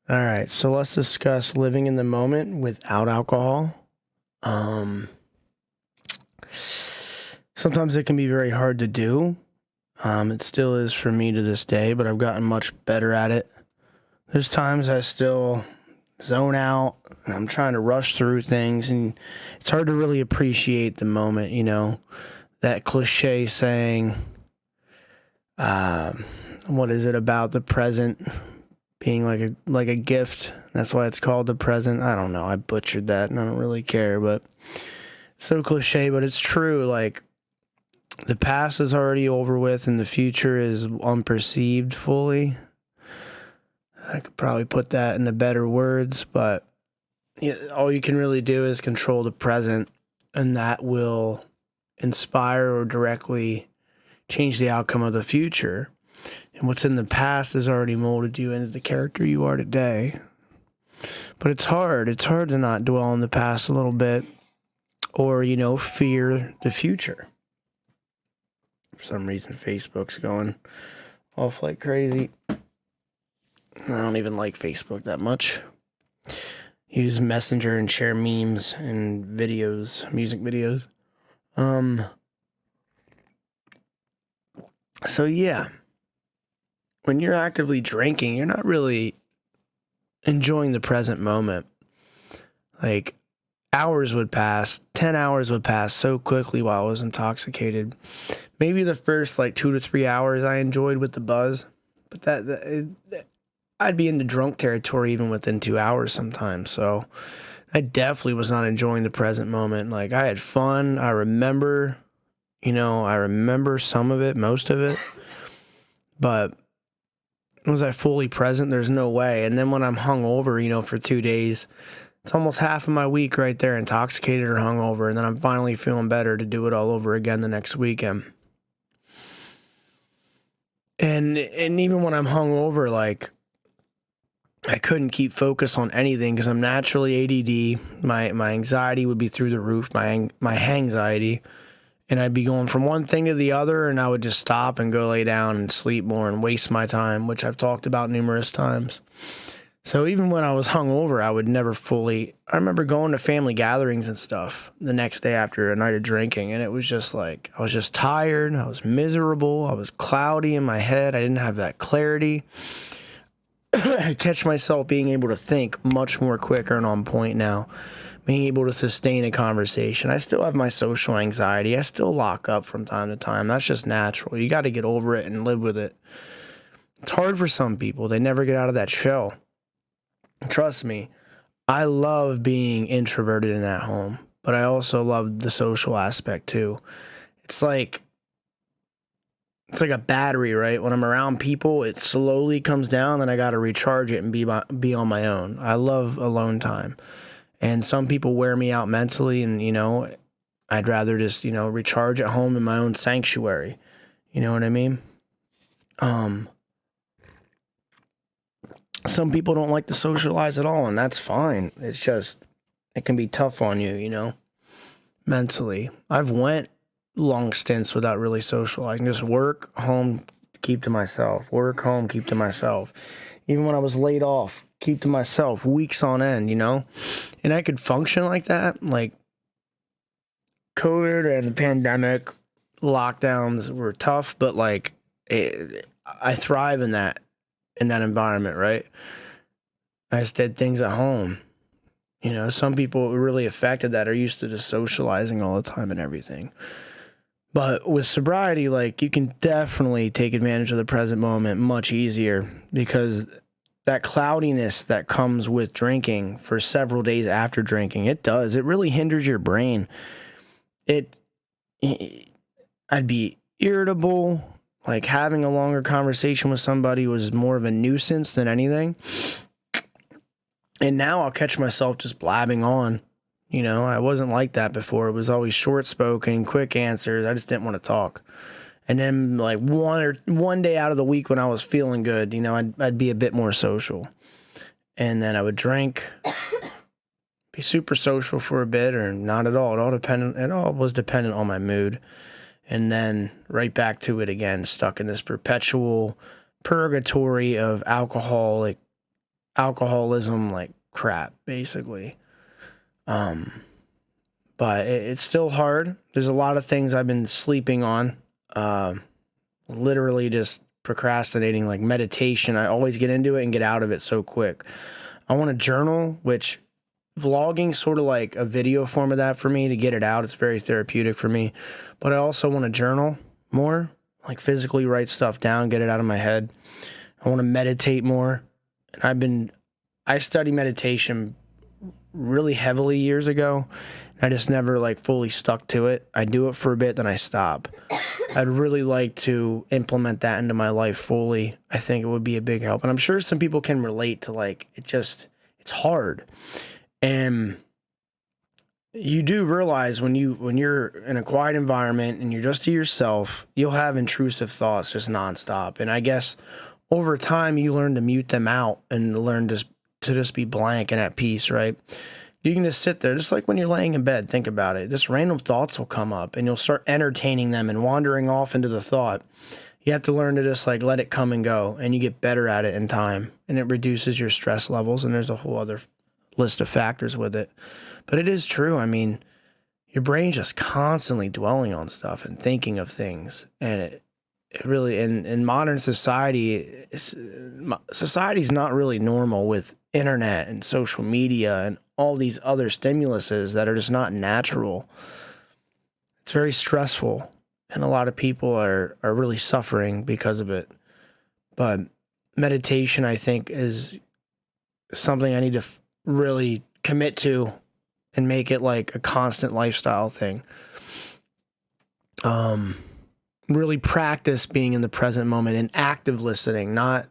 All right, so let's discuss living in the moment without alcohol. Um, Sometimes it can be very hard to do. It still is for me to this day, but I've gotten much better at it. There's times I still zone out and I'm trying to rush through things, and it's hard to really appreciate the moment, that cliche saying, what is it about the present being like a gift? That's why it's called the present. I don't know. I butchered that and I don't really care, but so cliche, but it's true. Like, the past is already over with and the future is unperceived fully. I could probably put that into better words, but yeah, all you can really do is control the present, and that will inspire or directly change the outcome of the future. And what's in the past has already molded you into the character you are today. But it's hard. It's hard to not dwell on the past a little bit or, fear the future. For some reason, Facebook's going off like crazy. I don't even like Facebook that much. Use Messenger and share memes and videos, music videos. So yeah, when you're actively drinking, you're not really enjoying the present moment. Like, hours would pass, 10 hours would pass so quickly while I was intoxicated. Maybe the first 2 to 3 hours I enjoyed with the buzz, but I'd be into drunk territory even within 2 hours sometimes. So I definitely was not enjoying the present moment. Like, I had fun. I remember some of it, most of it, but was I fully present? There's no way. And then when I'm hungover, for 2 days, it's almost half of my week right there, intoxicated or hungover, and then I'm finally feeling better to do it all over again the next weekend. And even when I'm hungover, I couldn't keep focus on anything because I'm naturally ADD. My anxiety would be through the roof, my anxiety, and I'd be going from one thing to the other, and I would just stop and go lay down and sleep more and waste my time, which I've talked about numerous times. So even when I was hungover, I would never fully. I remember going to family gatherings and stuff the next day after a night of drinking, and it was just I was just tired. I was miserable. I was cloudy in my head. I didn't have that clarity. I catch myself being able to think much more quicker and on point now, being able to sustain a conversation. I still have my social anxiety. I still lock up from time to time. That's just natural. You got to get over it and live with it. It's hard for some people. They never get out of that shell. Trust me, I love being introverted and at home, but I also love the social aspect too. It's like a battery, right? When I'm around people, it slowly comes down, and I got to recharge it and be on my own. I love alone time, and some people wear me out mentally, and I'd rather just recharge at home in my own sanctuary. You know what I mean? Some people don't like to socialize at all, and that's fine. It's just, it can be tough on you, mentally. I've went long stints without really socializing. Just work, home, keep to myself. Work, home, keep to myself. Even when I was laid off, keep to myself, weeks on end, And I could function like that. Like, COVID and the pandemic, lockdowns were tough, but I thrive in that environment, right? I just did things at home. Some people really affected that are used to just socializing all the time and everything. But with sobriety, you can definitely take advantage of the present moment much easier, because that cloudiness that comes with drinking for several days after drinking, it really hinders your brain. I'd be irritable. Like, having a longer conversation with somebody was more of a nuisance than anything. And now I'll catch myself just blabbing on. I wasn't like that before. It was always short spoken, quick answers. I just didn't want to talk. And then one day out of the week when I was feeling good, I'd be a bit more social. And then I would drink, be super social for a bit, or not at all. It all was dependent on my mood. And then right back to it again, stuck in this perpetual purgatory of alcoholic alcoholism like crap, basically. But it's still hard. There's a lot of things I've been sleeping on. Literally just procrastinating, like meditation. I always get into it and get out of it so quick. I want to journal, which vlogging sort of like a video form of that for me to get it out. It's very therapeutic for me. But I also want to journal more, like physically write stuff down, get it out of my head. I want to meditate more. And I studied meditation really heavily years ago. I just never like fully stuck to it. I do it for a bit, then I stop. I'd really like to implement that into my life fully. I think it would be a big help. And I'm sure some people can relate to like, it's hard. And you do realize when you're in a quiet environment and you're just to yourself, you'll have intrusive thoughts just nonstop. And I guess over time you learn to mute them out and learn to just be blank and at peace, right? You can just sit there, just like when you're laying in bed, think about it. Just random thoughts will come up and you'll start entertaining them and wandering off into the thought. You have to learn to just like let it come and go, and you get better at it in time, and it reduces your stress levels, and there's a whole other list of factors with it. But it is true. I mean, your brain's just constantly dwelling on stuff and thinking of things, and it really, in modern society, society's not really normal with internet and social media and all these other stimuluses that are just not natural. It's very stressful, and a lot of people are really suffering because of it. But meditation, I think, is something I need to really commit to and make it like a constant lifestyle thing. Really practice being in the present moment and active listening, not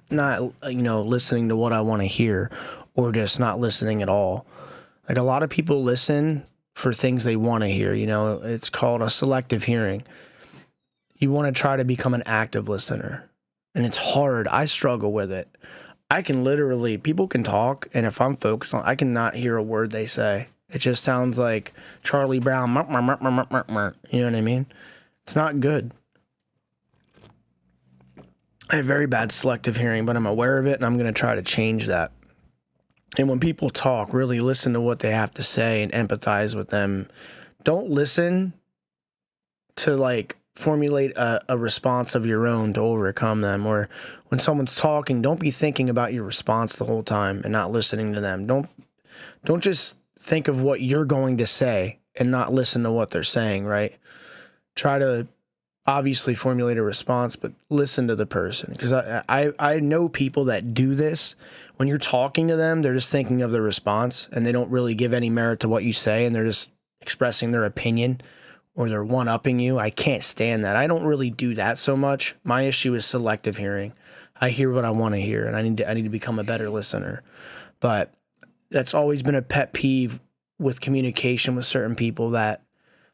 listening to what I want to hear, or just not listening at all. Like a lot of people listen for things they want to hear, it's called a selective hearing. You want to try to become an active listener, and it's hard. I struggle with it. I can literally, people can talk, and if I'm focused on, I cannot hear a word they say. It just sounds like Charlie Brown, you know what I mean? It's not good. I have very bad selective hearing, but I'm aware of it, and I'm going to try to change that. And when people talk, really listen to what they have to say and empathize with them. Don't listen to like formulate a response of your own to overcome them. Or when someone's talking, don't be thinking about your response the whole time and not listening to them. Don't just think of what you're going to say and not listen to what they're saying, right? Try to obviously formulate a response, but listen to the person. Because I know people that do this. When you're talking to them, they're just thinking of their response, and they don't really give any merit to what you say, and they're just expressing their opinion, or they're one-upping you. I can't stand that. I don't really do that so much. My issue is selective hearing. I hear what I want to hear, and I need to become a better listener. But that's always been a pet peeve with communication with certain people, that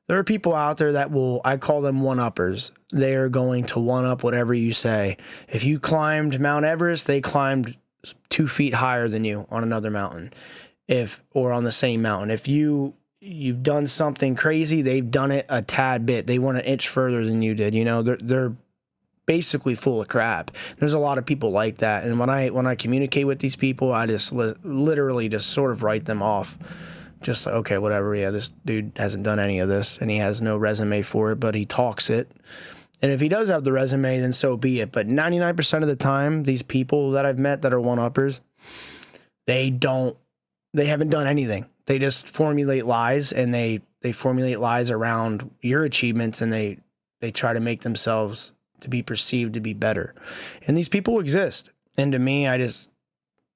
there are people out there that I call them one-uppers. They are going to one-up whatever you say. If you climbed Mount Everest, they climbed 2 feet higher than you on another mountain, or on the same mountain. If you've done something crazy, they've done it a tad bit. They went an inch further than you did. They're basically full of crap. There's a lot of people like that, and when I communicate with these people, I just literally just sort of write them off. Just okay, whatever. Yeah, this dude hasn't done any of this, and he has no resume for it, but he talks it. And if he does have the resume, then so be it. But 99% of the time, these people that I've met that are one-uppers, they haven't done anything. They just formulate lies, and they formulate lies around your achievements, and they try to make themselves to be perceived to be better. And these people exist. And to me, I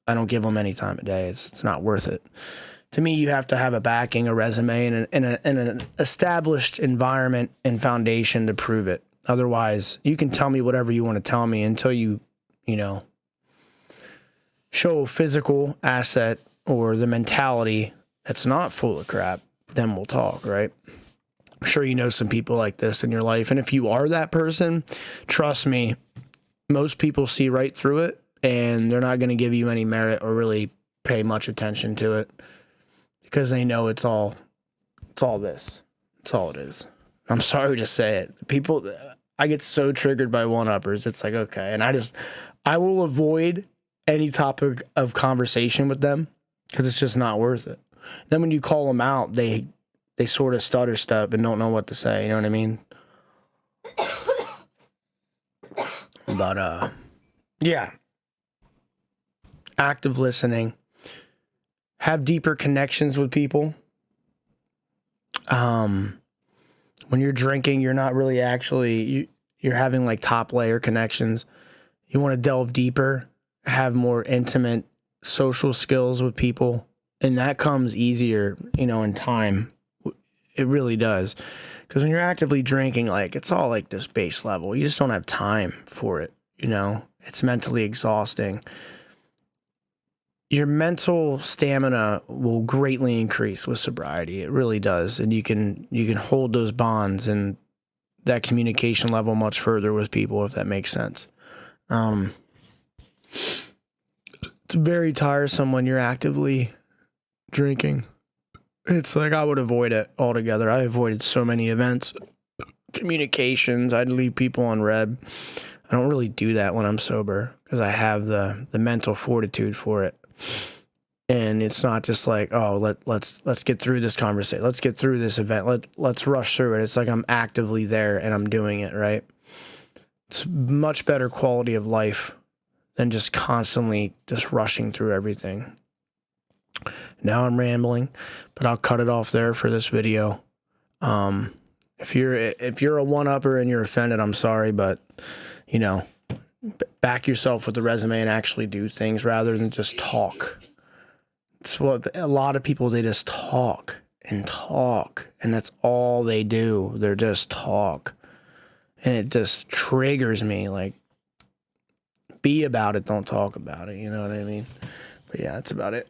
don't give them any time of day. It's not worth it. To me, you have to have a backing, a resume, and an established environment and foundation to prove it. Otherwise, you can tell me whatever you want to tell me until you show a physical asset or the mentality that's not full of crap. Then we'll talk, right? I'm sure you know some people like this in your life. And if you are that person, trust me, most people see right through it, and they're not going to give you any merit or really pay much attention to it, because they know it's all this. It's all it is. I'm sorry to say it. People, I get so triggered by one-uppers. It's like, okay. And I will avoid any topic of conversation with them because it's just not worth it. Then when you call them out, they sort of stutter step and don't know what to say. You know what I mean? But, yeah. Active listening. Have deeper connections with people. When you're drinking, you're not really actually, you're having like top layer connections. You want to delve deeper, have more intimate social skills with people. And that comes easier, in time. It really does. Because when you're actively drinking, like, it's all like this base level. You just don't have time for it, It's mentally exhausting. Your mental stamina will greatly increase with sobriety. It really does. And you can hold those bonds and that communication level much further with people, if that makes sense. It's very tiresome when you're actively drinking. It's like I would avoid it altogether. I avoided so many events, communications. I'd leave people on red. I don't really do that when I'm sober because I have the mental fortitude for it. And it's not just like, oh, let's get through this conversation. Let's get through this event. Let's rush through it. It's like I'm actively there and I'm doing it, right? It's much better quality of life than just constantly just rushing through everything. Now I'm rambling, but I'll cut it off there for this video. If you're a one-upper and you're offended, I'm sorry, but back yourself with the resume and actually do things rather than just talk. It's what a lot of people, they just talk, and that's all they do. They're just talk. And it just triggers me, like, be about it, don't talk about it, you know what I mean? But yeah, that's about it.